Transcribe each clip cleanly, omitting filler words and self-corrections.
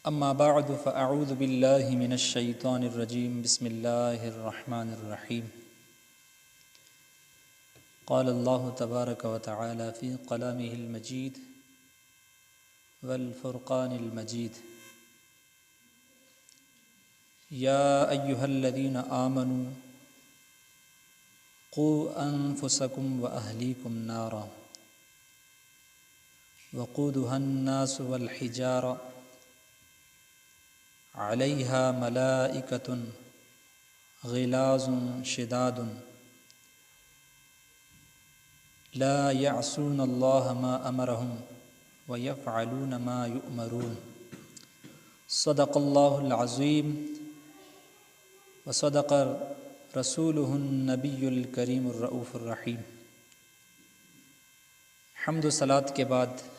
اما بعد فاعوذ باللہ من الشیطان الرجیم بسم اللہ الرحمن الرحیم قال اللہ تبارک وتعالی فی کلامہ المجید والفرقان المجید یا ایہا الذین آمنوا قوا انفسکم واہلیکم نارا وقودها الناس والحجارہ علیہا ملائکۃ غلاظ شداد لا یعصون اللہ ما امرہم ویفعلون ما یؤمرون صدق اللہ العظیم وصدق رسولہ النبی الکریم الرؤوف الرحیم۔ حمد و صلاۃ کے بعد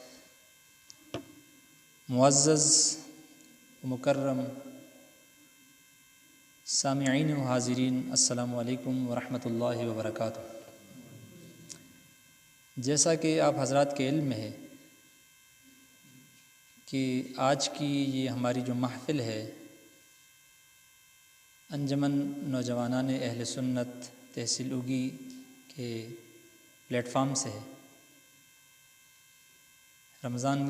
معزز مکرم سامعین و حاضرین، السلام علیکم ورحمۃ اللہ وبرکاتہ۔ جیسا کہ آپ حضرات کے علم میں ہے کہ آج کی یہ ہماری جو محفل ہے انجمن نوجوانان اہل سنت تحصیل اگی کے پلیٹ فارم سے ہے۔ رمضان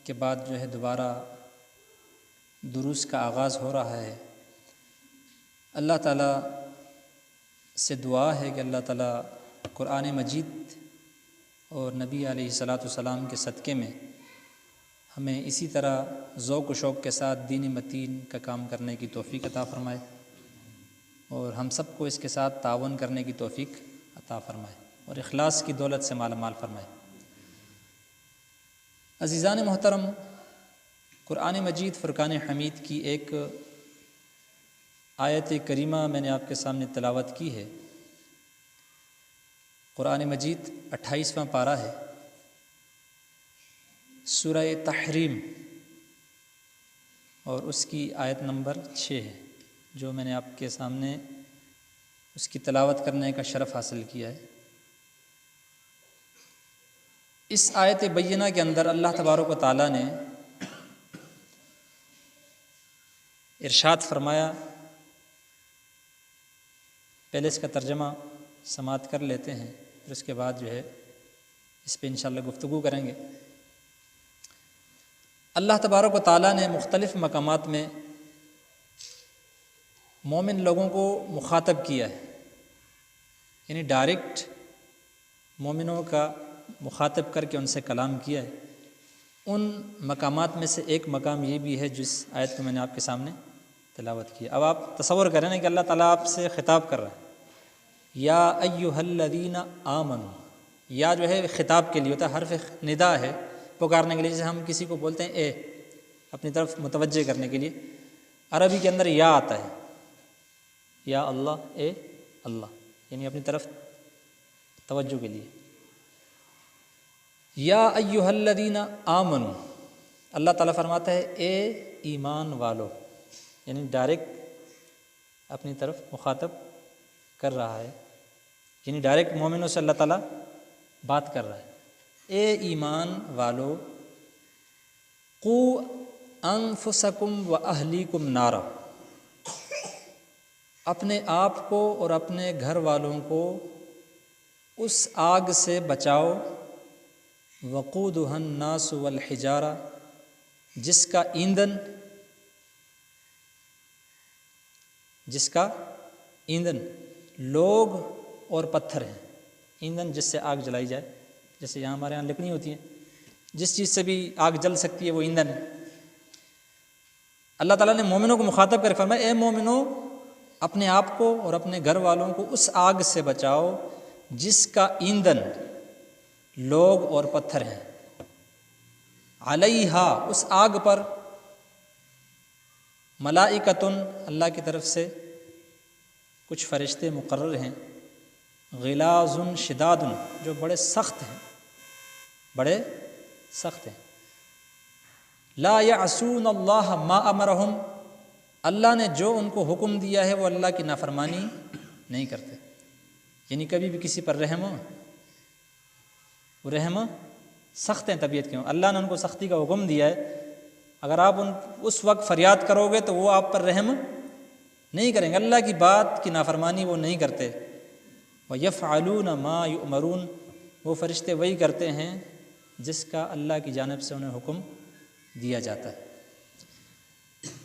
کے بعد جو ہے دوبارہ دروس کا آغاز ہو رہا ہے۔ اللہ تعالیٰ سے دعا ہے کہ اللہ تعالیٰ قرآن مجید اور نبی علیہ الصلاۃ والسلام کے صدقے میں ہمیں اسی طرح ذوق و شوق کے ساتھ دین متین کا کام کرنے کی توفیق عطا فرمائے اور ہم سب کو اس کے ساتھ تعاون کرنے کی توفیق عطا فرمائے اور اخلاص کی دولت سے مالا مال فرمائے۔ عزیزان محترم، قرآن مجید فرقان حمید کی ایک آیت کریمہ میں نے آپ کے سامنے تلاوت کی ہے۔ قرآن مجید 28واں پارہ ہے، سورہ تحریم، اور اس کی آیت نمبر 6 ہے جو میں نے آپ کے سامنے اس کی تلاوت کرنے کا شرف حاصل کیا ہے۔ اس آیت بینہ کے اندر اللہ تبارک و تعالیٰ نے ارشاد فرمایا، پہلے اس کا ترجمہ سماعت کر لیتے ہیں، پھر اس کے بعد جو ہے اس پہ انشاءاللہ گفتگو کریں گے۔ اللہ تبارک و تعالیٰ نے مختلف مقامات میں مومن لوگوں کو مخاطب کیا ہے، یعنی ڈائریکٹ مومنوں کا مخاطب کر کے ان سے کلام کیا ہے۔ ان مقامات میں سے ایک مقام یہ بھی ہے جس آیت کو میں نے آپ کے سامنے تلاوت کی۔ اب آپ تصور کریں نا کہ اللہ تعالیٰ آپ سے خطاب کر رہا ہے، یا ایہا الذین آمنوا، یا جو ہے خطاب کے لیے ہوتا ہے، حرف ندا ہے پکارنے کے لیے، جیسے ہم کسی کو بولتے ہیں اے، اپنی طرف متوجہ کرنے کے لیے۔ عربی کے اندر یا آتا ہے، یا اللہ، اے اللہ، یعنی اپنی طرف توجہ کے لیے۔ یا ایہا الذین آمنوا، اللہ تعالیٰ فرماتا ہے اے ایمان والو، یعنی ڈائریکٹ اپنی طرف مخاطب کر رہا ہے، یعنی ڈائریکٹ مومنوں سے اللہ تعالیٰ بات کر رہا ہے۔ اے ایمان والو، قوا انفسکم واہلیکم نارا، اپنے آپ کو اور اپنے گھر والوں کو اس آگ سے بچاؤ، وقودها الناس والحجارہ، جس کا ایندھن لوگ اور پتھر ہیں۔ ایندھن جس سے آگ جلائی جائے، جیسے یہاں ہمارے یہاں لکڑی ہوتی ہیں، جس چیز سے بھی آگ جل سکتی ہے وہ ایندھن ہے۔ اللہ تعالیٰ نے مومنوں کو مخاطب کر فرمایا اے مومنو، اپنے آپ کو اور اپنے گھر والوں کو اس آگ سے بچاؤ جس کا ایندھن لوگ اور پتھر ہیں۔ علیہا، اس آگ پر، ملائکۃ، اللہ کی طرف سے کچھ فرشتے مقرر ہیں، غلاظ شداد، جو بڑے سخت ہیں، لا یعصون اللہ ما امرہم، اللہ نے جو ان کو حکم دیا ہے وہ اللہ کی نافرمانی نہیں کرتے، یعنی کبھی بھی کسی پر رحم وہ رحم سخت ہیں طبیعت کے، اللہ نے ان کو سختی کا حکم دیا ہے اگر آپ اس وقت فریاد کرو گے تو وہ آپ پر رحم نہیں کریں گے، اللہ کی بات کی نافرمانی وہ نہیں کرتے۔ وَيَفْعَلُونَ مَا يُؤْمَرُونَ، وہ فرشتے وہی کرتے ہیں جس کا اللہ کی جانب سے انہیں حکم دیا جاتا ہے۔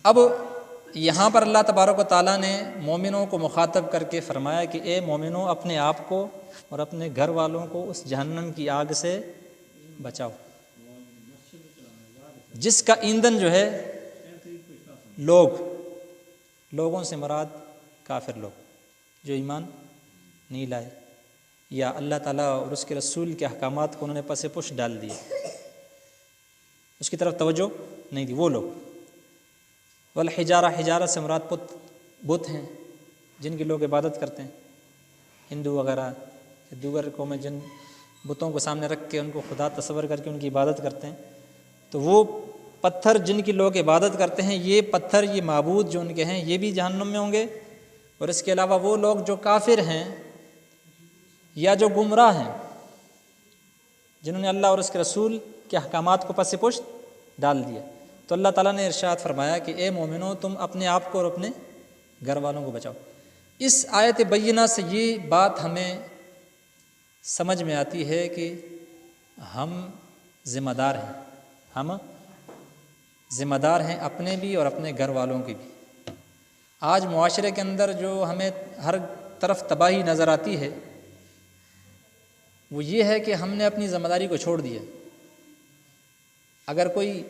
اب یہاں پر اللہ تبارک و تعالیٰ نے مومنوں کو مخاطب کر کے فرمایا کہ اے مومنوں، اپنے آپ کو اور اپنے گھر والوں کو اس جہنم کی آگ سے بچاؤ جس کا ایندھن جو ہے لوگوں سے مراد کافر لوگ جو ایمان نہیں لائے یا اللہ تعالیٰ اور اس کے رسول کے احکامات کو انہوں نے پس پش ڈال دیے، اس کی طرف توجہ نہیں دی، وہ لوگ۔ والحجارہ، حجارہ سے مراد بت ہیں جن کی لوگ عبادت کرتے ہیں، ہندو وغیرہ دیگر قومیں جن بتوں کو سامنے رکھ کے ان کو خدا تصور کر کے ان کی عبادت کرتے ہیں، تو وہ پتھر جن کی لوگ عبادت کرتے ہیں، یہ پتھر، یہ معبود جو ان کے ہیں، یہ بھی جہنم میں ہوں گے۔ اور اس کے علاوہ وہ لوگ جو کافر ہیں یا جو گمراہ ہیں، جنہوں نے اللہ اور اس کے رسول کے احکامات کو پس پشت ڈال دیا، تو اللہ تعالیٰ نے ارشاد فرمایا کہ اے مومنو، تم اپنے آپ کو اور اپنے گھر والوں کو بچاؤ۔ اس آیت بینہ سے یہ بات ہمیں سمجھ میں آتی ہے کہ ہم ذمہ دار ہیں، ہم ذمہ دار ہیں اپنے بھی اور اپنے گھر والوں کی بھی۔ آج معاشرے کے اندر جو ہمیں ہر طرف تباہی نظر آتی ہے وہ یہ ہے کہ ہم نے اپنی ذمہ داری کو چھوڑ دیا۔ اگر کوئی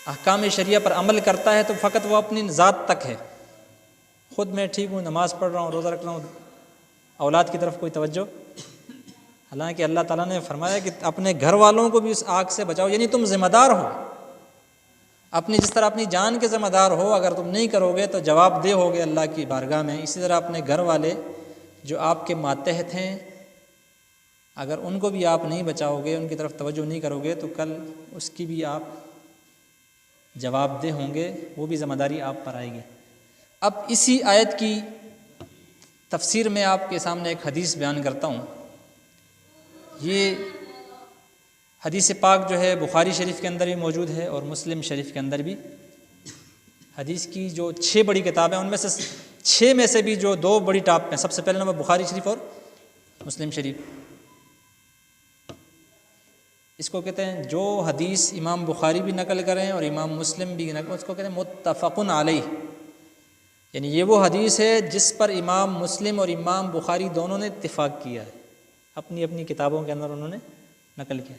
احکام شریعہ پر عمل کرتا ہے تو فقط وہ اپنی ذات تک ہے، خود میں ٹھیک ہوں، نماز پڑھ رہا ہوں، روزہ رکھ رہا ہوں، اولاد کی طرف کوئی توجہ۔ حالانکہ اللہ تعالیٰ نے فرمایا کہ اپنے گھر والوں کو بھی اس آگ سے بچاؤ، یعنی تم ذمہ دار ہو، جس طرح اپنی جان کے ذمہ دار ہو، اگر تم نہیں کرو گے تو جواب دہ ہوگے اللہ کی بارگاہ میں، اسی طرح اپنے گھر والے جو آپ کے ماتحت ہیں، اگر ان کو بھی آپ نہیں بچاؤ گے، ان کی طرف توجہ نہیں کرو گے تو کل اس کی بھی آپ جواب دہ ہوں گے، وہ بھی ذمہ داری آپ پر آئے گی۔ اب اسی آیت کی تفسیر میں آپ کے سامنے ایک حدیث بیان کرتا ہوں۔ یہ حدیث پاک جو ہے بخاری شریف کے اندر بھی موجود ہے اور مسلم شریف کے اندر بھی۔ حدیث کی جو 6 بڑی کتابیں ہیں ان میں سے 6 میں سے بھی جو 2 بڑی ٹاپ ہیں، سب سے پہلے نمبر بخاری شریف اور مسلم شریف۔ اس کو کہتے ہیں جو حدیث امام بخاری بھی نقل کریں اور امام مسلم بھی نقل، اس کو کہتے ہیں متفقن علیہ، یعنی یہ وہ حدیث ہے جس پر امام مسلم اور امام بخاری دونوں نے اتفاق کیا ہے، اپنی اپنی کتابوں کے اندر انہوں نے نقل کیا۔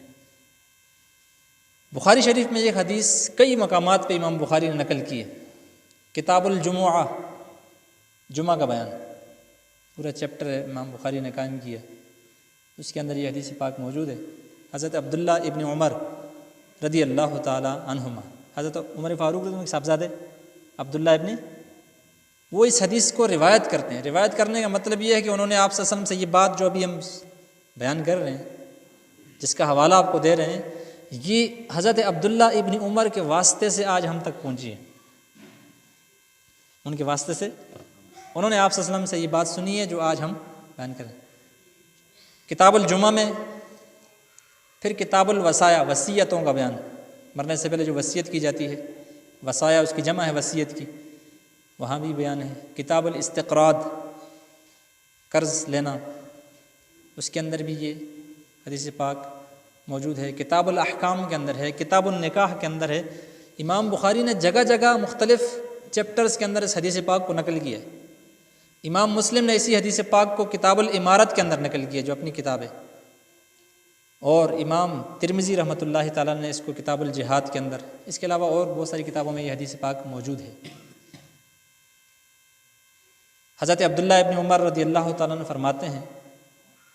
بخاری شریف میں یہ حدیث کئی مقامات پہ امام بخاری نے نقل کی ہے۔ کتاب الجمعہ، جمعہ کا بیان، پورا چیپٹر ہے امام بخاری نے قائم کیا، اس کے اندر یہ حدیث پاک موجود ہے۔ حضرت عبداللہ ابن عمر رضی اللہ تعالی عنہما، حضرت عمر فاروق رضی اللہ کے صاحبزادے عبداللہ ابن، وہ اس حدیث کو روایت کرتے ہیں۔ روایت کرنے کا مطلب یہ ہے کہ انہوں نے آپ صلی اللہ علیہ وسلم سے یہ بات جو ابھی ہم بیان کر رہے ہیں، جس کا حوالہ آپ کو دے رہے ہیں، یہ حضرت عبداللہ ابن عمر کے واسطے سے آج ہم تک پہنچی ہے۔ ان کے واسطے سے انہوں نے آپ صلی اللہ علیہ وسلم سے یہ بات سنی ہے جو آج ہم بیان کریں۔ کتاب الجمعہ میں، پھر کتاب الوصایا، وصیتوں کا بیان، مرنے سے پہلے جو وصیت کی جاتی ہے، وصایا اس کی جمع ہے وصیت کی، وہاں بھی بیان ہے۔ کتاب الاستقراض، قرض لینا، اس کے اندر بھی یہ حدیث پاک موجود ہے۔ کتاب الاحکام کے اندر ہے، کتاب النکاح کے اندر ہے۔ امام بخاری نے جگہ جگہ مختلف چیپٹرز کے اندر اس حدیث پاک کو نقل کیا ہے۔ امام مسلم نے اسی حدیث پاک کو کتاب الامارت کے اندر نقل کیا جو اپنی کتاب ہے، اور امام ترمذی رحمۃ اللہ تعالیٰ نے اس کو کتاب الجہاد کے اندر، اس کے علاوہ اور بہت ساری کتابوں میں یہ حدیث پاک موجود ہے۔ حضرت عبداللہ ابن عمر رضی اللہ تعالیٰ عنہ فرماتے ہیں،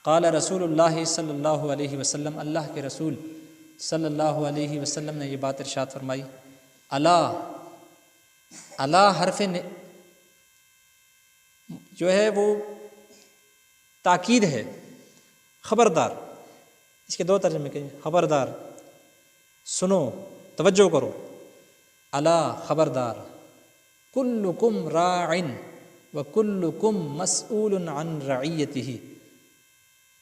قال رسول اللہ صلی اللہ علیہ وسلم، اللہ کے رسول صلی اللہ علیہ وسلم نے یہ بات ارشاد فرمائی، الا حرف جو ہے وہ تاکید ہے، خبردار، اس کے 2 ترجمے کہیں، خبردار، سنو، توجہ کرو، الا خبردار، کلکم راع وکلکم مسئول عن رعیتہ۔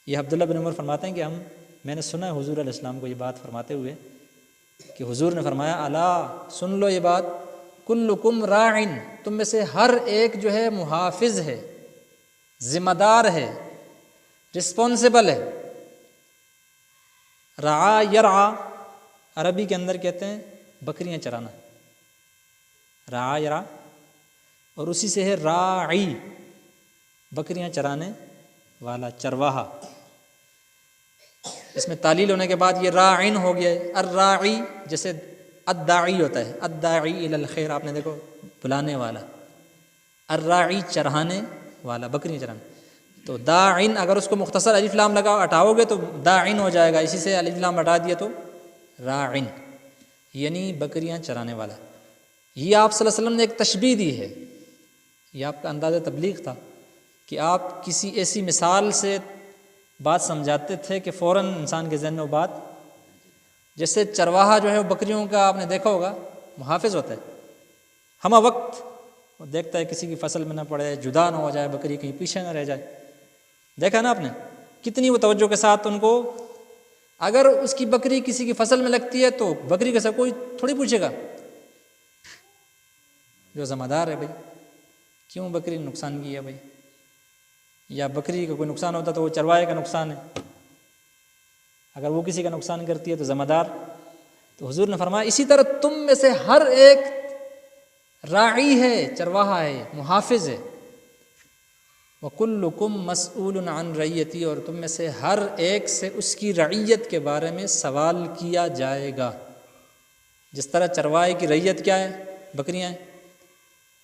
یہ عبداللہ بن عمر فرماتے ہیں کہ میں نے سنا ہے حضور علیہ السلام کو یہ بات فرماتے ہوئے کہ حضور نے فرمایا الا سن لو یہ بات، کلکم راعن، تم میں سے ہر ایک جو ہے محافظ ہے، ذمہ دار ہے، رسپانسبل ہے۔ رعا یرعا عربی کے اندر کہتے ہیں بکریاں چرانا، رعا یرعا، اور اسی سے ہے راعی، بکریاں چرانے والا، چرواہا۔ اس میں تعلیل ہونے کے بعد یہ راعن ہو گیا ہے۔ الراعی جیسے الداعی ہوتا ہے، الداعی الی الخیر، آپ نے دیکھو بلانے والا، الراعی چرانے والا، بکریاں چرانے۔ تو داعن اگر اس کو مختصر الف لام لگا ہٹاؤ گے تو داعن ہو جائے گا، اسی سے الف لام ہٹا دیا تو راعن، یعنی بکریاں چرانے والا۔ یہ آپ صلی اللہ علیہ وسلم نے ایک تشبیہ دی ہے، یہ آپ کا انداز تبلیغ تھا کہ آپ کسی ایسی مثال سے بات سمجھاتے تھے کہ فوراً انسان کے ذہن میں وہ بات، جیسے چرواہا جو ہے وہ بکریوں کا آپ نے دیکھا ہوگا محافظ ہوتا ہے، ہمہ وقت وہ دیکھتا ہے کسی کی فصل میں نہ پڑے، جدا نہ ہو جائے بکری، کہیں پیچھے نہ رہ جائے۔ دیکھا نا آپ نے کتنی وہ توجہ کے ساتھ ان کو، اگر اس کی بکری کسی کی فصل میں لگتی ہے تو بکری کے ساتھ کوئی تھوڑی پوچھے گا، جو ذمہ دار ہے بھائی کیوں بکری نے نقصان کیا بھائی، یا بکری کا کوئی نقصان ہوتا تو وہ چرواہے کا نقصان ہے، اگر وہ کسی کا نقصان کرتی ہے تو ذمہ دار۔ تو حضور نے فرمایا اسی طرح تم میں سے ہر ایک راعی ہے، چرواہا ہے، محافظ ہے۔ وَكُلُّكُمْ مَسْئُولٌ عَنْ رَعِيَّتِهِ، اور تم میں سے ہر ایک سے اس کی رعیت کے بارے میں سوال کیا جائے گا۔ جس طرح چرواہے کی رعیت کیا ہے، بکریاں ہیں،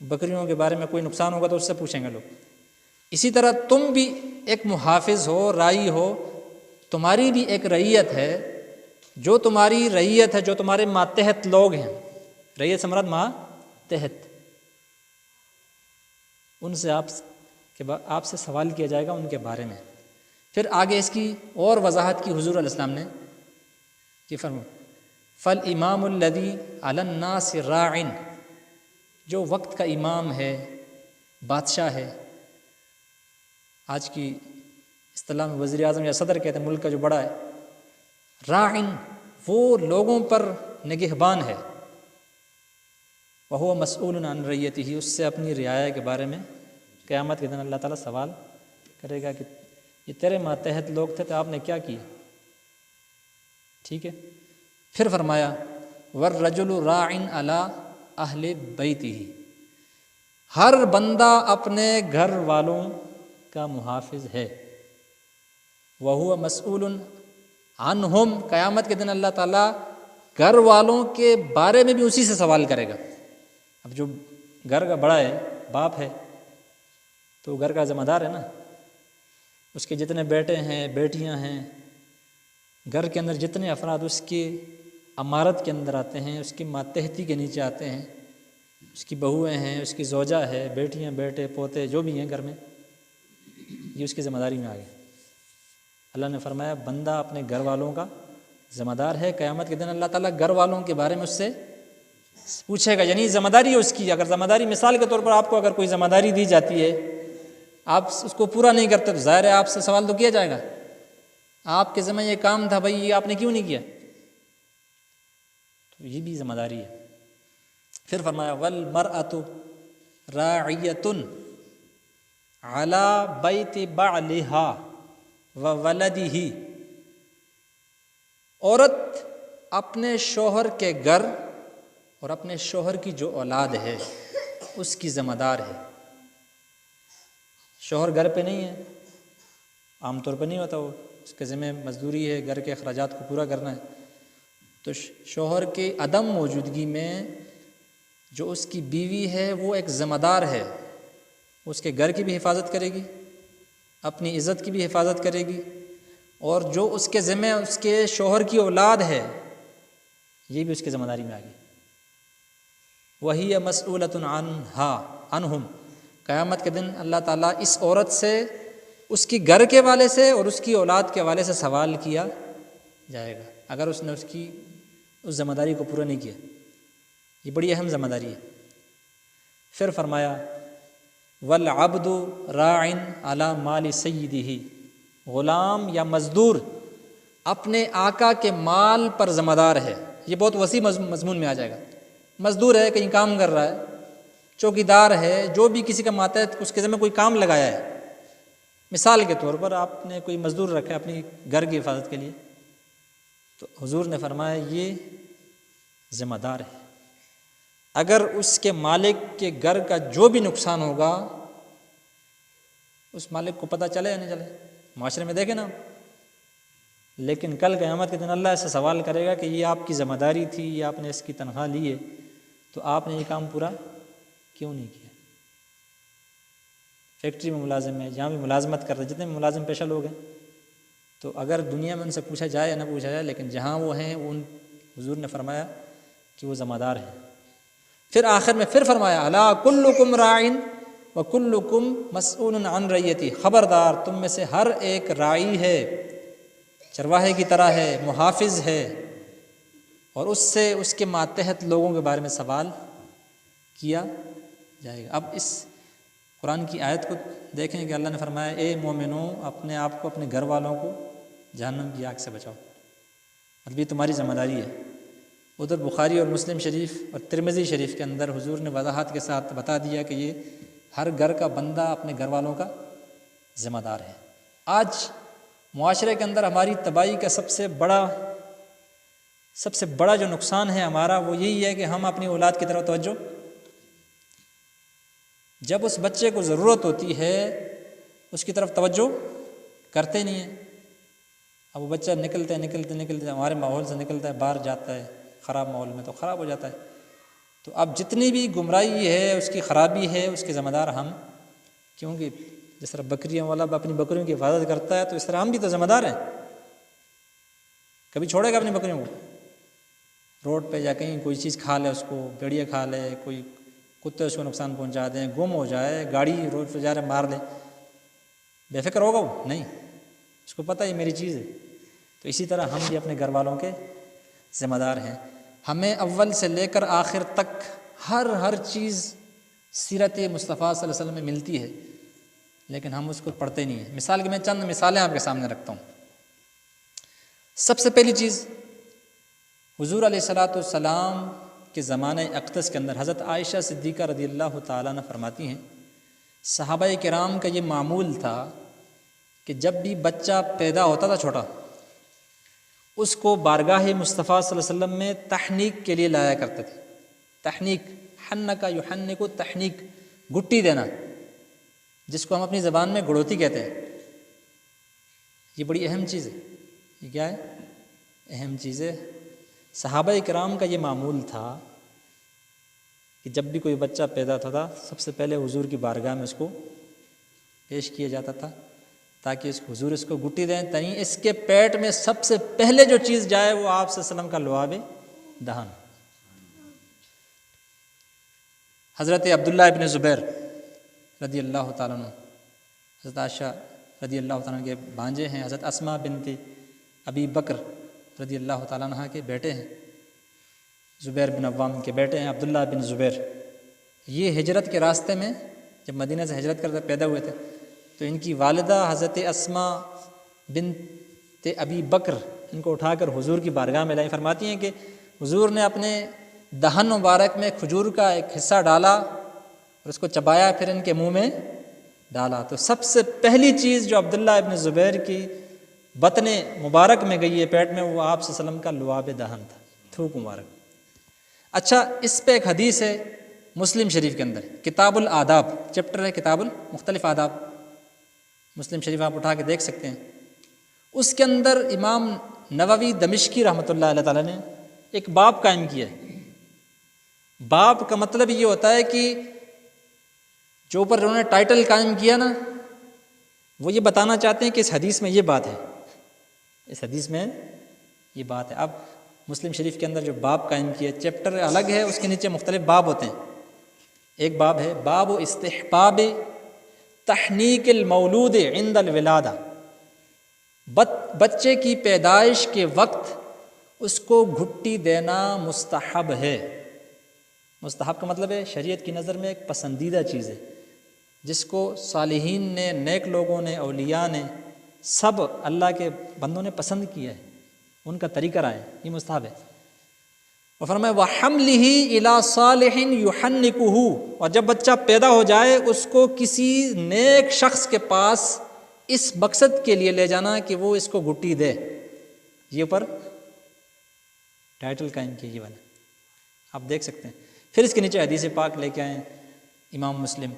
بکریوں کے بارے میں کوئی نقصان ہوگا تو اس سے پوچھیں گے لوگ، اسی طرح تم بھی ایک محافظ ہو، راعی ہو، تمہاری بھی ایک رعیت ہے، جو تمہاری رعیت ہے، جو تمہارے ماتحت لوگ ہیں، رعیت سے مراد ماتحت، ان سے آپ سے سوال کیا جائے گا ان کے بارے میں۔ پھر آگے اس کی اور وضاحت کی حضور علیہ السلام نے کہ فالامام الذی علی الناس راع، جو وقت کا امام ہے، بادشاہ ہے، آج کی اصطلاح میں وزیر اعظم یا صدر کہتے ہیں، ملک کا جو بڑا ہے، راعن وہ لوگوں پر نگہبان ہے، وہو مسئول عن رعیتہ، اس سے اپنی رعایا کے بارے میں قیامت کے دن اللہ تعالیٰ سوال کرے گا کہ یہ تیرے ماتحت لوگ تھے تو آپ نے کیا کیا، ٹھیک ہے۔ پھر فرمایا والرجل راع علی اہل بیتہ، ہر بندہ اپنے گھر والوں کا محافظ ہے، وہو مسئول عنہم، قیامت کے دن اللہ تعالیٰ گھر والوں کے بارے میں بھی اسی سے سوال کرے گا۔ اب جو گھر کا بڑا ہے، باپ ہے، تو گھر کا ذمہ دار ہے نا، اس کے جتنے بیٹے ہیں، بیٹیاں ہیں، گھر کے اندر جتنے افراد اس کی امارت کے اندر آتے ہیں، اس کی ماتحتی کے نیچے آتے ہیں، اس کی بہویں ہیں، اس کی زوجہ ہے، بیٹیاں، بیٹے، پوتے جو بھی ہیں گھر میں، یہ اس کی ذمہ داری میں آ گئے۔ اللہ نے فرمایا بندہ اپنے گھر والوں کا ذمہ دار ہے، قیامت کے دن اللہ تعالیٰ گھر والوں کے بارے میں اس سے پوچھے گا، یعنی ذمہ داری ہے اس کی۔ اگر ذمہ داری، مثال کے طور پر آپ کو اگر کوئی ذمہ داری دی جاتی ہے، آپ اس کو پورا نہیں کرتے تو ظاہر ہے آپ سے سوال تو کیا جائے گا، آپ کے ذمہ یہ کام تھا بھائی، یہ آپ نے کیوں نہیں کیا، تو یہ بھی ذمہ داری ہے۔ پھر فرمایا والمرأة راعیۃ علی بیت بعلہا وولدہ، عورت اپنے شوہر کے گھر اور اپنے شوہر کی جو اولاد ہے اس کی ذمہ دار ہے۔ شوہر گھر پہ نہیں ہے، عام طور پہ نہیں ہوتا، وہ اس کے ذمہ مزدوری ہے، گھر کے اخراجات کو پورا کرنا ہے، تو شوہر کے عدم موجودگی میں جو اس کی بیوی ہے وہ ایک ذمہ دار ہے، اس کے گھر کی بھی حفاظت کرے گی، اپنی عزت کی بھی حفاظت کرے گی، اور جو اس کے ذمہ اس کے شوہر کی اولاد ہے یہ بھی اس کی ذمہ داری میں آ گئی۔ وہی مسئولۃ عنہم، قیامت کے دن اللہ تعالیٰ اس عورت سے، اس کی گھر کے حوالے سے اور اس کی اولاد کے حوالے سے سوال کیا جائے گا اگر اس نے اس ذمہ داری کو پورا نہیں کیا۔ یہ بڑی اہم ذمہ داری ہے۔ پھر فرمایا والعبد راع علی مال سیدہ، غلام یا مزدور اپنے آقا کے مال پر ذمہ دار ہے، یہ بہت وسیع مضمون میں آ جائے گا۔ مزدور ہے، کہیں کام کر رہا ہے، چوکیدار ہے، جو بھی کسی کا ماتحت اس کے ذمہ کوئی کام لگایا ہے، مثال کے طور پر آپ نے کوئی مزدور رکھا ہے اپنی گھر کی حفاظت کے لیے، تو حضور نے فرمایا یہ ذمہ دار ہے، اگر اس کے مالک کے گھر کا جو بھی نقصان ہوگا اس مالک کو پتہ چلے یا نہیں چلے، معاشرے میں دیکھیں نا، لیکن کل قیامت کے دن اللہ سے سوال کرے گا کہ یہ آپ کی ذمہ داری تھی، یہ آپ نے اس کی تنخواہ لی ہے، تو آپ نے یہ کام پورا کیوں نہیں کیا؟ فیکٹری میں ملازم ہے، جہاں بھی ملازمت کر رہے جتنے بھی ملازم پیشہ لوگ ہیں، تو اگر دنیا میں ان سے پوچھا جائے یا نہ پوچھا جائے، لیکن جہاں وہ ہیں ان حضور نے فرمایا کہ وہ ذمہ دار ہیں۔ پھر آخر میں پھر فرمایا الا کلکم راعٍ وکلکم مسئول عن رعیتہ، خبردار تم میں سے ہر ایک راعی ہے، چرواہے کی طرح ہے، محافظ ہے، اور اس سے اس کے ماتحت لوگوں کے بارے میں سوال کیا جائے گا۔ اب اس قرآن کی آیت کو دیکھیں کہ اللہ نے فرمایا اے مومنو اپنے آپ کو اپنے گھر والوں کو جہنم کی آگ سے بچاؤ، مطلب یہ تمہاری ذمہ داری ہے۔ ادھر بخاری اور مسلم شریف اور ترمذی شریف کے اندر حضور نے وضاحت کے ساتھ بتا دیا کہ یہ ہر گھر کا بندہ اپنے گھر والوں کا ذمہ دار ہے۔ آج معاشرے کے اندر ہماری تباہی کا سب سے بڑا جو نقصان ہے ہمارا وہ یہی ہے کہ ہم اپنی اولاد کی طرف توجہ، جب اس بچے کو ضرورت ہوتی ہے اس کی طرف توجہ کرتے نہیں ہیں۔ اب وہ بچہ نکلتے ہمارے ماحول سے نکلتا ہے، باہر جاتا ہے خراب ماحول میں تو خراب ہو جاتا ہے۔ تو اب جتنی بھی گمراہی ہے، اس کی خرابی ہے، اس کے ذمہ دار ہم، کیونکہ جس طرح بکریوں والا اپنی بکریوں کی حفاظت کرتا ہے تو اس طرح ہم بھی تو ذمہ دار ہیں۔ کبھی چھوڑے گا اپنی بکریوں کو؟ روڈ پہ یا کہیں کوئی چیز کھا لے، اس کو بھیڑیا کھا لے، کوئی کتے اس کو نقصان پہنچا دیں، گم ہو جائے، گاڑی روڈ پہ جا رہے مار لے، بے فکر ہوگا وہ؟ نہیں، اس کو پتہ ہے یہ میری چیز ہے۔ تو اسی طرح ہم بھی اپنے گھر والوں کے ذمہ دار ہیں۔ ہمیں اول سے لے کر آخر تک ہر چیز سیرت مصطفیٰ صلی اللہ علیہ وسلم میں ملتی ہے، لیکن ہم اس کو پڑھتے نہیں ہیں۔ مثال کے میں چند مثالیں آپ کے سامنے رکھتا ہوں۔ سب سے پہلی چیز، حضور علیہ السلام کے زمانہ اقدس کے اندر حضرت عائشہ صدیقہ رضی اللہ تعالیٰ عنہ فرماتی ہیں صحابہ کرام کا یہ معمول تھا کہ جب بھی بچہ پیدا ہوتا تھا چھوٹا، اس کو بارگاہ مصطفیٰ صلی اللہ علیہ وسلم میں تحنیک کے لیے لایا کرتے تھے۔ تحنیک، حنک یحنک، تحنیک، گٹی دینا، جس کو ہم اپنی زبان میں گڑوتی کہتے ہیں۔ یہ بڑی اہم چیز ہے۔ یہ کیا ہے؟ اہم چیز ہے۔ صحابہ کرام کا یہ معمول تھا کہ جب بھی کوئی بچہ پیدا ہوتا تھا سب سے پہلے حضور کی بارگاہ میں اس کو پیش کیا جاتا تھا، تاکہ حضور اس کو گٹی دیں، تاکہ اس کے پیٹ میں سب سے پہلے جو چیز جائے وہ آپ صلی اللہ علیہ وسلم کا لعاب دہن۔ حضرت عبداللہ ابن زبیر رضی اللہ تعالیٰ عنہ، حضرت عائشہ رضی اللہ تعالیٰ عنہ کے بھانجے ہیں، حضرت اسماء بنت ابی بکر رضی اللہ تعالیٰ عنہ کے بیٹے ہیں، زبیر بن عوام کے بیٹے ہیں عبداللہ بن زبیر۔ یہ ہجرت کے راستے میں جب مدینہ سے ہجرت کرتے پیدا ہوئے تھے تو ان کی والدہ حضرت اسماء بنت ابی بکر ان کو اٹھا کر حضور کی بارگاہ میں لائی۔ فرماتی ہیں کہ حضور نے اپنے دہن مبارک میں کھجور کا ایک حصہ ڈالا اور اس کو چبایا، پھر ان کے منہ میں ڈالا۔ تو سب سے پہلی چیز جو عبداللہ ابن زبیر کی بطن مبارک میں گئی ہے، پیٹ میں، وہ آپ صلی اللہ علیہ وسلم کا لعاب دہن تھا، تھوک مبارک۔ اچھا، اس پہ ایک حدیث ہے مسلم شریف کے اندر، کتاب الآداب، چیپٹر ہے کتاب مختلف آداب، مسلم شریف آپ اٹھا کے دیکھ سکتے ہیں۔ اس کے اندر امام نووی دمشقی رحمۃ اللہ علیہ تعالیٰ نے ایک باب قائم کیا ہے۔ باب کا مطلب یہ ہوتا ہے کہ جو اوپر انہوں نے ٹائٹل قائم کیا نا، وہ یہ بتانا چاہتے ہیں کہ اس حدیث میں یہ بات ہے، اس حدیث میں یہ بات ہے۔ اب مسلم شریف کے اندر جو باب قائم کیا ہے، چیپٹر الگ ہے، اس کے نیچے مختلف باب ہوتے ہیں۔ ایک باب ہے باب استحباب تحنیک المولود عند الولادہ، بچے کی پیدائش کے وقت اس کو گھٹی دینا مستحب ہے۔ مستحب کا مطلب ہے شریعت کی نظر میں ایک پسندیدہ چیز ہے، جس کو صالحین نے، نیک لوگوں نے، اولیاء نے، سب اللہ کے بندوں نے پسند کیا ہے، ان کا طریقہ رہا ہے، یہ مستحب ہے۔ اور فرمایا وَحَمْلِهِ إِلَىٰ صَالِحٍ يُحَنِّكُهُ، اور جب بچہ پیدا ہو جائے اس کو کسی نیک شخص کے پاس اس مقصد کے لیے لے جانا کہ وہ اس کو گھٹی دے۔ یہ اوپر ٹائٹل قائم کیا یہ والا، آپ دیکھ سکتے ہیں۔ پھر اس کے نیچے حدیث پاک لے کے آئے امام مسلم،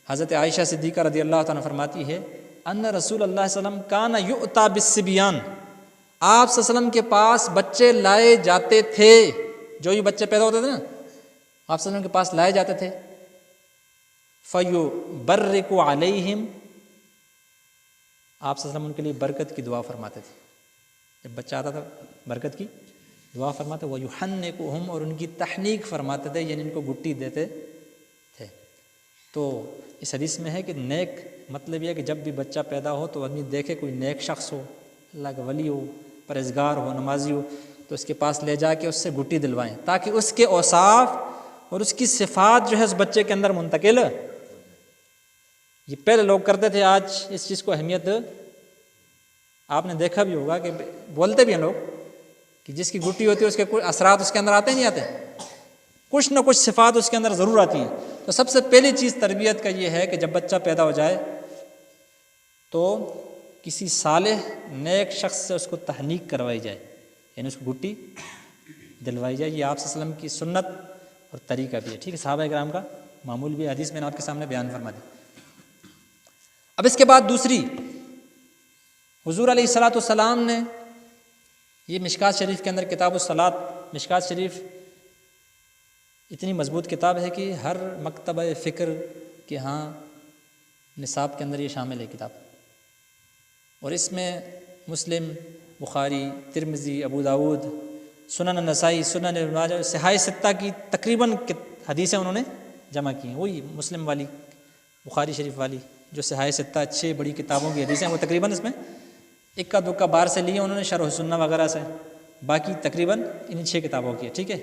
حضرت عائشہ صدیقہ رضی اللہ تعالیٰ فرماتی ہے ان رسول اللہ صلی اللہ علیہ وسلم کان یؤتی بالصبیان، آپ صلی اللہ علیہ وسلم کے پاس بچے لائے جاتے تھے، جو یہ بچے پیدا ہوتے تھے نا آپ صلی اللہ علیہ وسلم کے پاس لائے جاتے تھے۔ فیبرک علیہم، آپ صلی اللہ علیہ وسلم ان کے لیے برکت کی دعا فرماتے تھے، جب بچہ آتا تھا برکت کی دعا فرماتے، ویحنکہم، اور ان کی تحنیک فرماتے تھے، یعنی ان کو گھٹی دیتے تھے۔ تو اس حدیث میں ہے کہ نیک مطلب یہ کہ جب بھی بچہ پیدا ہو تو آدمی دیکھے کوئی نیک شخص ہو، اللہ کا ولی ہو، پرہیزگار ہو، نمازی ہو، تو اس کے پاس لے جا کے اس سے گھٹی دلوائیں تاکہ اس کے اوصاف اور اس کی صفات جو ہے اس بچے کے اندر منتقل۔ یہ پہلے لوگ کرتے تھے، آج اس چیز کو اہمیت آپ نے دیکھا بھی ہوگا کہ بولتے بھی ہیں لوگ کہ جس کی گھٹی ہوتی ہے اس کے کچھ اثرات اس کے اندر آتے نہیں آتے، کچھ نہ کچھ صفات اس کے اندر ضرور آتی ہیں۔ تو سب سے پہلی چیز تربیت کا یہ ہے کہ جب بچہ پیدا ہو جائے تو کسی صالح نیک شخص سے اس کو تحنیک کروائی جائے، یعنی اس کو گھٹی دلوائی جائے۔ یہ آپ صلی اللہ علیہ وسلم کی سنت اور طریقہ بھی ہے، ٹھیک ہے، صحابہ کرام کا معمول بھی حدیث میں نے آپ کے سامنے بیان فرما دی۔ اب اس کے بعد دوسری، حضور علیہ الصلاۃ والسلام نے، یہ مشکات شریف کے اندر کتاب الصلاۃ، مشکات شریف اتنی مضبوط کتاب ہے کہ ہر مکتبہ فکر کے ہاں نصاب کے اندر یہ شامل ہے کتاب، اور اس میں مسلم، بخاری، ترمذی، ابو داود، سنن نسائی، سنن ابن ماجہ، صحاح ستہ کی تقریباً حدیثیں انہوں نے جمع کی ہیں۔ وہی مسلم والی، بخاری شریف والی جو صحاح ستہ 6 بڑی کتابوں کی حدیثیں، وہ تقریباً اس میں اکا دکا بار سے لیے انہوں نے، شرح السنہ وغیرہ سے، باقی تقریباً انہی 6 کتابوں کی ہے، ٹھیک ہے۔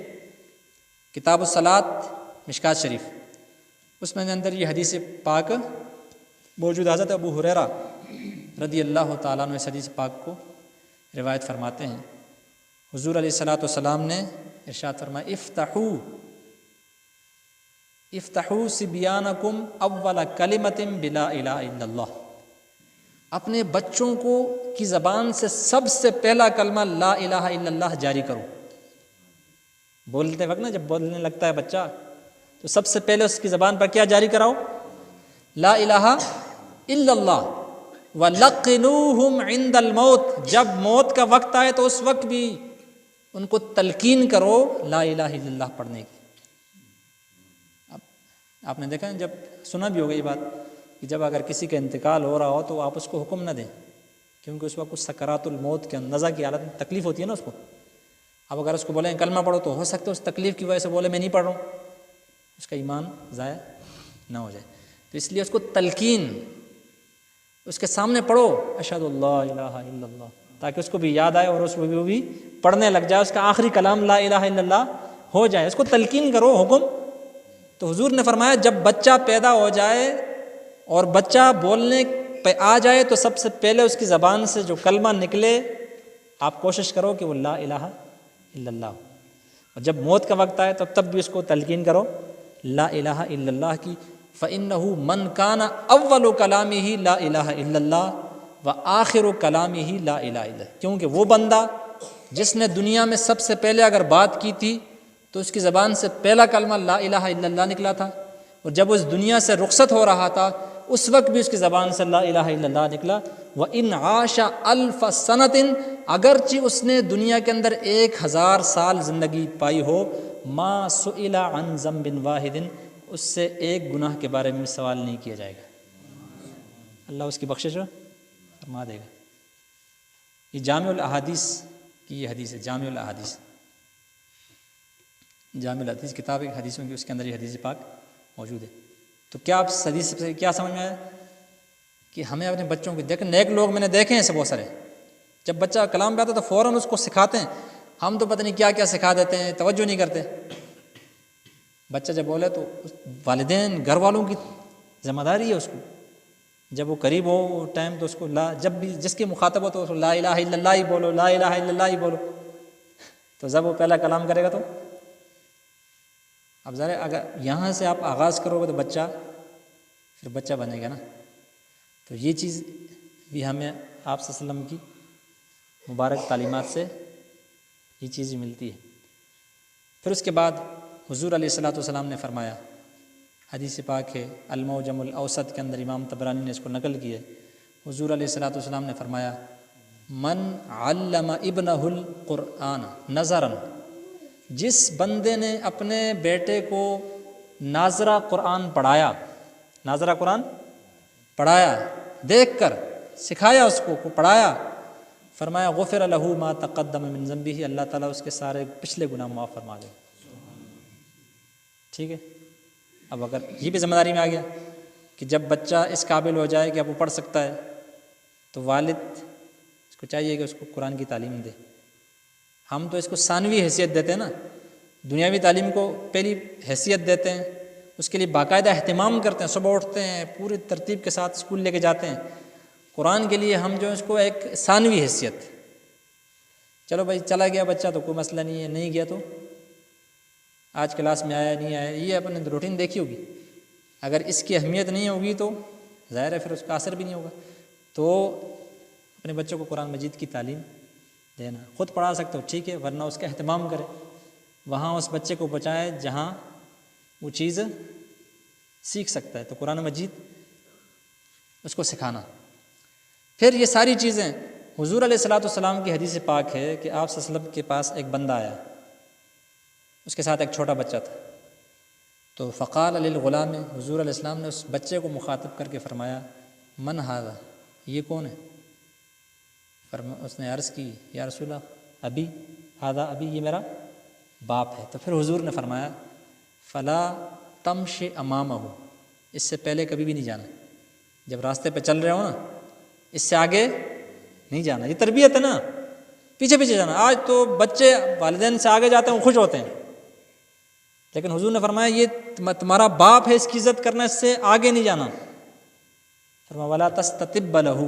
کتاب الصلاۃ مشکات شریف، اس میں اندر یہ حدیث پاک موجود، حضرت ابو ہریرہ رضی اللہ تعالیٰ عنہ اس حدیث پاک کو روایت فرماتے ہیں، حضور علیہ الصلاۃ والسلام نے ارشاد فرمایا افتحوا صبیانکم اول کلمۃ بلا الہ الا اللہ، اپنے بچوں کو کی زبان سے سب سے پہلا کلمہ لا الہ الا اللہ جاری کرو۔ بولتے وقت نا، جب بولنے لگتا ہے بچہ تو سب سے پہلے اس کی زبان پر کیا جاری کراؤ؟ لا الہ الا اللہ۔ وَلَقِّنُوهُمْ عِنْدَ الْمَوْتِ، جب موت کا وقت آئے تو اس وقت بھی ان کو تلقین کرو لا الہ الا اللہ پڑھنے کی۔ اب آپ نے دیکھا، جب سنا بھی ہوگا یہ بات کہ جب اگر کسی کا انتقال ہو رہا ہو تو آپ اس کو حکم نہ دیں، کیونکہ اس وقت کچھ سکرات الموت کے نزع کی حالت میں تکلیف ہوتی ہے نا اس کو۔ اب اگر اس کو بولیں کلمہ پڑھو تو ہو سکتا ہے اس تکلیف کی وجہ سے بولے میں نہیں پڑھ رہا ہوں، اس کا ایمان ضائع نہ ہو جائے، تو اس لیے اس کو تلقین، اس کے سامنے پڑھو اشہد اللہ الہ الا اللہ، تاکہ اس کو بھی یاد آئے اور اس کو بھی پڑھنے لگ جائے، اس کا آخری کلام لا الہ الا اللہ ہو جائے، اس کو تلقین کرو حکم۔ تو حضور نے فرمایا جب بچہ پیدا ہو جائے اور بچہ بولنے پہ آ جائے تو سب سے پہلے اس کی زبان سے جو کلمہ نکلے آپ کوشش کرو کہ وہ لا الہ الا اللہ ہو، اور جب موت کا وقت آئے تب بھی اس کو تلقین کرو لا الہ الا اللہ کی۔ فَإِنَّهُ مَنْ كَانَ أَوَّلُ كَلَامِهِ لَا إِلَهَ إِلَّا اللَّهُ وَآخِرُ كَلَامِهِ لَا إِلَهَ إِلَّا اللَّهُ، کیونکہ وہ بندہ جس نے دنیا میں سب سے پہلے اگر بات کی تھی تو اس کی زبان سے پہلا کلمہ لا الہ الا اللہ نکلا تھا، اور جب اس دنیا سے رخصت ہو رہا تھا اس وقت بھی اس کی زبان سے لا الہ الا اللہ نکلا۔ وَإِنْ عَاشَ أَلْفَ سَنَةٍ، اگرچہ اس نے دنیا کے اندر 1000 سال زندگی پائی ہو، مَا سُئِلَ عَنْ ذَنْبٍ وَاحِدٍ، اس سے ایک گناہ کے بارے میں سوال نہیں کیا جائے گا، اللہ اس کی بخشش فرما دے گا۔ یہ جامع الاحادیث کی یہ حدیث ہے، جامع الاحادیث، جامع الاحادیث کتاب ایک حدیثوں کی، اس کے اندر یہ حدیث پاک موجود ہے۔ تو کیا آپ حدیث سے کیا سمجھ میں آیا کہ ہمیں اپنے بچوں کو دیکھ، نیک لوگ میں نے دیکھے ہیں ایسے بہت سارے، جب بچہ کلام پہ آتا تو فوراً اس کو سکھاتے ہیں، ہم تو پتہ نہیں کیا کیا سکھا دیتے ہیں، توجہ نہیں کرتے۔ بچہ جب بولے تو والدین گھر والوں کی ذمہ داری ہے اس کو، جب وہ قریب ہو ٹائم تو اس کو جب بھی جس کی مخاطب ہو تو اس کو لا الہ الا اللہ ہی بولو، لا الہ الا اللہ ہی بولو، تو جب وہ پہلا کلام کرے گا تو اب ذرا اگر یہاں سے آپ آغاز کرو گے تو بچہ پھر بچہ بنے گا نا. تو یہ چیز بھی ہمیں آپ صلی اللہ علیہ وسلم کی مبارک تعلیمات سے یہ چیز ملتی ہے. پھر اس کے بعد حضور علیہ الصلوۃ والسلام نے فرمایا، حدیث پاک ہے المعجم الاوسط کے اندر امام طبرانی نے اس کو نقل کیا ہے. حضور علیہ الصلوۃ والسلام نے فرمایا من علم ابنہ القرآن نظرا، جس بندے نے اپنے بیٹے کو ناظرہ قرآن پڑھایا، ناظرہ قرآن پڑھایا، دیکھ کر سکھایا، اس کو پڑھایا، فرمایا غفر لہ ما تقدم من ذنبہ، اللہ تعالیٰ اس کے سارے پچھلے گناہ معاف فرما دے. ٹھیک ہے. اب اگر یہ بھی ذمہ داری میں آ گیا کہ جب بچہ اس قابل ہو جائے کہ اب وہ پڑھ سکتا ہے تو والد اس کو چاہیے کہ اس کو قرآن کی تعلیم دے. ہم تو اس کو ثانوی حیثیت دیتے ہیں نا، دنیاوی تعلیم کو پہلی حیثیت دیتے ہیں، اس کے لیے باقاعدہ اہتمام کرتے ہیں، صبح اٹھتے ہیں پوری ترتیب کے ساتھ اسکول لے کے جاتے ہیں. قرآن کے لیے ہم جو اس کو ایک ثانوی حیثیت، چلو بھائی چلا گیا بچہ تو کوئی مسئلہ نہیں ہے، نہیں گیا تو آج کلاس میں آیا نہیں آیا، یہ اپنے روٹین دیکھی ہوگی. اگر اس کی اہمیت نہیں ہوگی تو ظاہر ہے پھر اس کا اثر بھی نہیں ہوگا. تو اپنے بچوں کو قرآن مجید کی تعلیم دینا، خود پڑھا سکتے ہو ٹھیک ہے، ورنہ اس کا اہتمام کرے، وہاں اس بچے کو بچائے جہاں وہ چیز سیکھ سکتا ہے. تو قرآن مجید اس کو سکھانا. پھر یہ ساری چیزیں حضور علیہ الصلوۃ والسلام کی حدیث پاک ہے کہ آپ صلی اللہ علیہ وسلم کے پاس ایک بندہ آیا، اس کے ساتھ ایک چھوٹا بچہ تھا. تو فقال للغلام، حضور علیہ السلام نے اس بچے کو مخاطب کر کے فرمایا من ھذا، یہ کون ہے؟ اس نے عرض کی یا رسول اللہ ابی، ھذا ابی، یہ میرا باپ ہے. تو پھر حضور نے فرمایا فلا تمش امامہ، اس سے پہلے کبھی بھی نہیں جانا. جب راستے پہ چل رہے ہو نا، اس سے آگے نہیں جانا. یہ تربیت ہے نا، پیچھے پیچھے جانا. آج تو بچے والدین سے آگے جاتے ہیں وہ خوش ہوتے ہیں، لیکن حضور نے فرمایا یہ تمہارا باپ ہے، اس کی عزت کرنا، اس سے آگے نہیں جانا. فرمایا ولا تستتب لہ،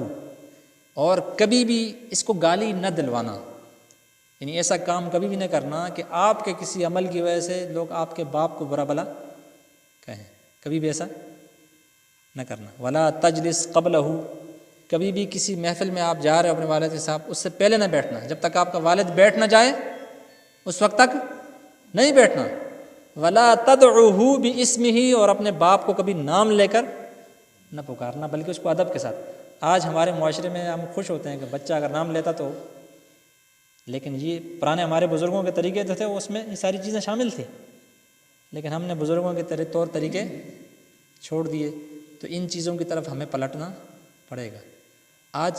اور کبھی بھی اس کو گالی نہ دلوانا، یعنی ایسا کام کبھی بھی نہ کرنا کہ آپ کے کسی عمل کی وجہ سے لوگ آپ کے باپ کو برا بلا کہیں، کبھی بھی ایسا نہ کرنا. ولا تجلس قبلہ، کبھی بھی کسی محفل میں آپ جا رہے ہو اپنے والد کے ساتھ، اس سے پہلے نہ بیٹھنا، جب تک آپ کا والد بیٹھ نہ جائے اس وقت تک نہیں بیٹھنا. ولا تدعوہ باسمہ، اور اپنے باپ کو کبھی نام لے کر نہ پکارنا، بلکہ اس کو ادب کے ساتھ. آج ہمارے معاشرے میں ہم خوش ہوتے ہیں کہ بچہ اگر نام لیتا تو، لیکن یہ پرانے ہمارے بزرگوں کے طریقے جو تھے اس میں یہ ساری چیزیں شامل تھیں، لیکن ہم نے بزرگوں کے طور طریقے چھوڑ دیے. تو ان چیزوں کی طرف ہمیں پلٹنا پڑے گا. آج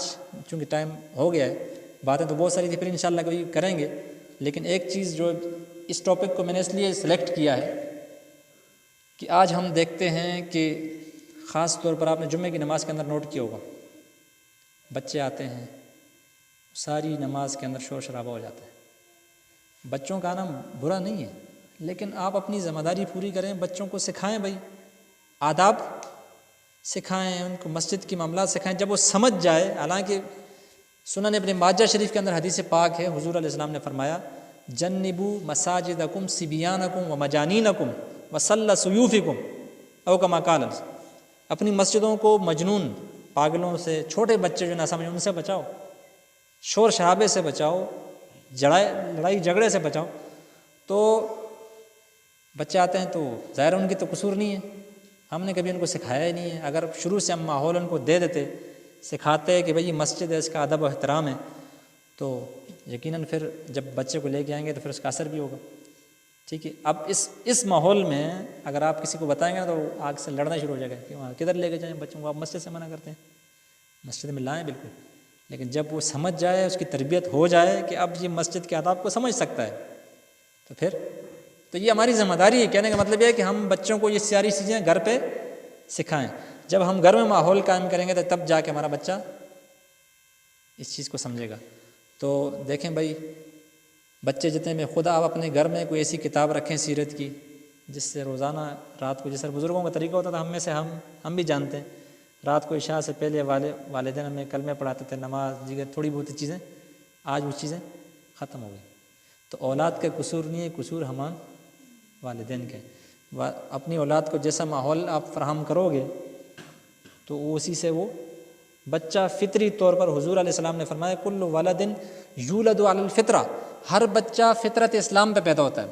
چونکہ ٹائم ہو گیا ہے، باتیں تو بہت ساری تھی، پھر انشاءاللہ کبھی کریں گے. لیکن ایک چیز جو اس ٹاپک کو میں نے اس لیے سلیکٹ کیا ہے کہ آج ہم دیکھتے ہیں کہ خاص طور پر آپ نے جمعے کی نماز کے اندر نوٹ کیا ہوگا، بچے آتے ہیں ساری نماز کے اندر شور شرابہ ہو جاتا ہے. بچوں کا آنا برا نہیں ہے، لیکن آپ اپنی ذمہ داری پوری کریں، بچوں کو سکھائیں، بھائی آداب سکھائیں، ان کو مسجد کی معاملات سکھائیں. جب وہ سمجھ جائے، حالانکہ سنن ابن ماجہ شریف کے اندر حدیث پاک ہے، حضور علیہ السلام نے فرمایا جنبوا مساجدکم صبیانکم ومجانینکم وصل سیوفکم، او کما قال، اپنی مسجدوں کو مجنون پاگلوں سے، چھوٹے بچے جو نہ سمجھیں ان سے بچاؤ، شور شرابے سے بچاؤ، لڑائی جھگڑے سے بچاؤ. تو بچے آتے ہیں تو ظاہر ان کی تو قصور نہیں ہے، ہم نے کبھی ان کو سکھایا ہی نہیں ہے. اگر شروع سے ہم ماحول ان کو دے دیتے، سکھاتے کہ بھئی یہ مسجد ہے، اس کا ادب و احترام ہے، تو یقیناً پھر جب بچے کو لے کے آئیں گے تو پھر اس کا اثر بھی ہوگا. ٹھیک ہے. اب اس ماحول میں اگر آپ کسی کو بتائیں گے نا تو آگ سے لڑنا شروع ہو جائے گا کہ وہاں کدھر لے کے جائیں بچوں کو، آپ مسجد سے منع کرتے ہیں. مسجد میں لائیں بالکل، لیکن جب وہ سمجھ جائے، اس کی تربیت ہو جائے کہ اب یہ مسجد کے آداب کو سمجھ سکتا ہے، تو پھر تو یہ ہماری ذمہ داری ہے. کہنے کا مطلب یہ ہے کہ ہم بچوں کو یہ ساری چیزیں گھر پہ سکھائیں. جب ہم گھر میں ماحول قائم کریں گے تو تب جا کے ہمارا بچہ اس چیز کو سمجھے گا. تو دیکھیں بھائی، بچے جتنے میں خود آپ اپنے گھر میں کوئی ایسی کتاب رکھیں سیرت کی، جس سے روزانہ رات کو، جس طرح بزرگوں کا طریقہ ہوتا تھا، ہم میں سے ہم بھی جانتے ہیں، رات کو عشاء سے پہلے والدین ہمیں کلمے پڑھاتے تھے، نماز دیگر تھوڑی بہت چیزیں. آج وہ چیزیں ختم ہو گئی. تو اولاد کا قصور نہیں ہے، قصور ہمارے والدین کے. اپنی اولاد کو جیسا ماحول آپ فراہم کرو گے تو اسی سے وہ بچہ فطری طور پر، حضور علیہ السلام نے فرمایا کل ولد یولد علی الفطرہ، ہر بچہ فطرت اسلام پہ پیدا ہوتا ہے۔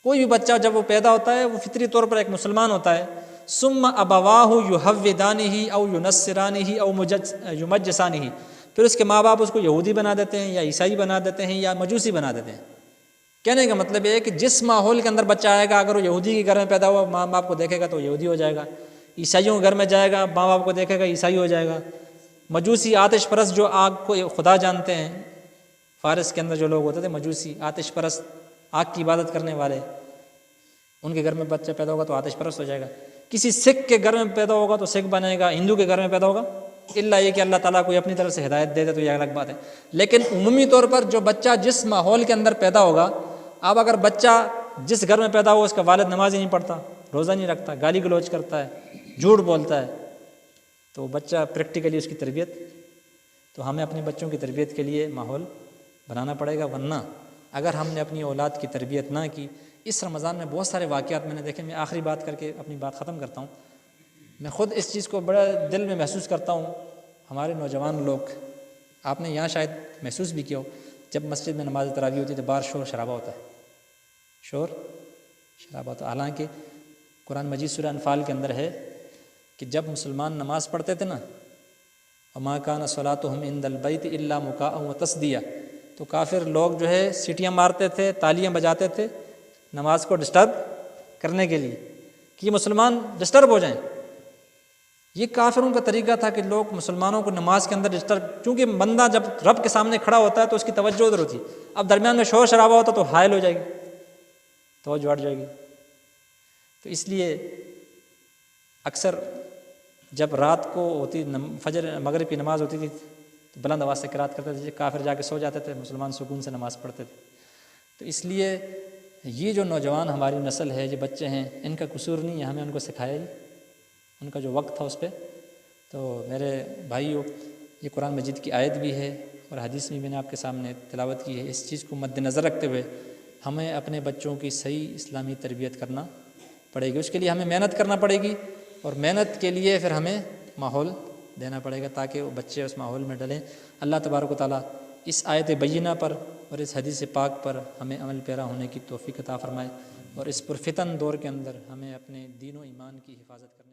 کوئی بھی بچہ جب وہ پیدا ہوتا ہے وہ فطری طور پر ایک مسلمان ہوتا ہے۔ ثم ابواہ یحودانہ او ینصرانہ او یمجسانہ، پھر اس کے ماں باپ اس کو یہودی بنا دیتے ہیں یا عیسائی بنا دیتے ہیں یا مجوسی بنا دیتے ہیں۔ کہنے کا مطلب یہ ہے کہ جس ماحول کے اندر بچہ آئے گا، اگر وہ یہودی کے گھر میں پیدا ہوا، ماں باپ کو دیکھے گا تو یہودی ہو جائے گا، عیسائیوں کے گھر میں جائے گا، ماں باپ کو دیکھے گا عیسائی ہو جائے گا، مجوسی آتش پرست جو آگ کو خدا جانتے ہیں، فارس کے اندر جو لوگ ہوتے تھے مجوسی آتش پرست، آگ کی عبادت کرنے والے، ان کے گھر میں بچہ پیدا ہوگا تو آتش پرست ہو جائے گا۔ کسی سکھ کے گھر میں پیدا ہوگا تو سکھ بنے گا، ہندو کے گھر میں پیدا ہوگا، الا یہ کہ اللہ تعالیٰ کوئی اپنی طرف سے ہدایت دے دے تو یہ الگ بات ہے۔ لیکن عمومی طور پر جو بچہ جس ماحول کے اندر پیدا ہوگا، اب اگر بچہ جس گھر میں پیدا ہو اس کا والد نماز ہی نہیں پڑھتا، روزہ نہیں رکھتا، گالی گلوچ کرتا ہے، جھوٹ بولتا ہے، تو بچہ پریکٹیکلی اس کی تربیت، تو ہمیں اپنے بچوں کی تربیت کے لیے ماحول بنانا پڑے گا، ورنہ اگر ہم نے اپنی اولاد کی تربیت نہ کی۔ اس رمضان میں بہت سارے واقعات میں نے دیکھے، میں آخری بات کر کے اپنی بات ختم کرتا ہوں۔ میں خود اس چیز کو بڑا دل میں محسوس کرتا ہوں، ہمارے نوجوان لوگ، آپ نے یہاں شاید محسوس بھی کیا ہو، جب مسجد میں نماز تراویح ہوتی ہے تو باہر شور شرابہ ہوتا ہے، شور شرابہ ہوتا ہے۔ حالانکہ قرآن مجید سورہ انفال کے اندر ہے کہ جب مسلمان نماز پڑھتے تھے نا، وما کان صلاتهم عند البیت الا مکاء وتصدیہ، تو کافر لوگ جو ہے سیٹیاں مارتے تھے، تالیاں بجاتے تھے نماز کو ڈسٹرب کرنے کے لیے کہ یہ مسلمان ڈسٹرب ہو جائیں۔ یہ کافروں کا طریقہ تھا کہ لوگ مسلمانوں کو نماز کے اندر ڈسٹرب، چونکہ بندہ جب رب کے سامنے کھڑا ہوتا ہے تو اس کی توجہ ادھر ہوتی ہے، اب درمیان میں شور شرابہ ہوتا تو حائل ہو جائے گی، توجہ ہٹ جائے گی۔ تو اس لیے اکثر جب رات کو ہوتی فجر مغرب کی نماز ہوتی تھی تو بلند آواز سے قرات کرتے تھے، کافر جا کے سو جاتے تھے، مسلمان سکون سے نماز پڑھتے تھے۔ تو اس لیے یہ جو نوجوان ہماری نسل ہے، جو بچے ہیں، ان کا قصور نہیں ہے، ہمیں ان کو سکھایا ہی، ان کا جو وقت تھا اس پہ۔ تو میرے بھائیو، یہ قرآن مجید کی آیت بھی ہے اور حدیث بھی میں نے آپ کے سامنے تلاوت کی ہے۔ اس چیز کو مد نظر رکھتے ہوئے ہمیں اپنے بچوں کی صحیح اسلامی تربیت کرنا پڑے گی، اس کے لیے ہمیں محنت کرنا پڑے گی، اور محنت کے لیے پھر ہمیں ماحول دینا پڑے گا تاکہ وہ بچے اس ماحول میں ڈلیں۔ اللہ تبارک و تعالیٰ اس آیت بینہ پر اور اس حدیث پاک پر ہمیں عمل پیرا ہونے کی توفیق عطا فرمائے، اور اس پرفتن دور کے اندر ہمیں اپنے دین و ایمان کی حفاظت کرنا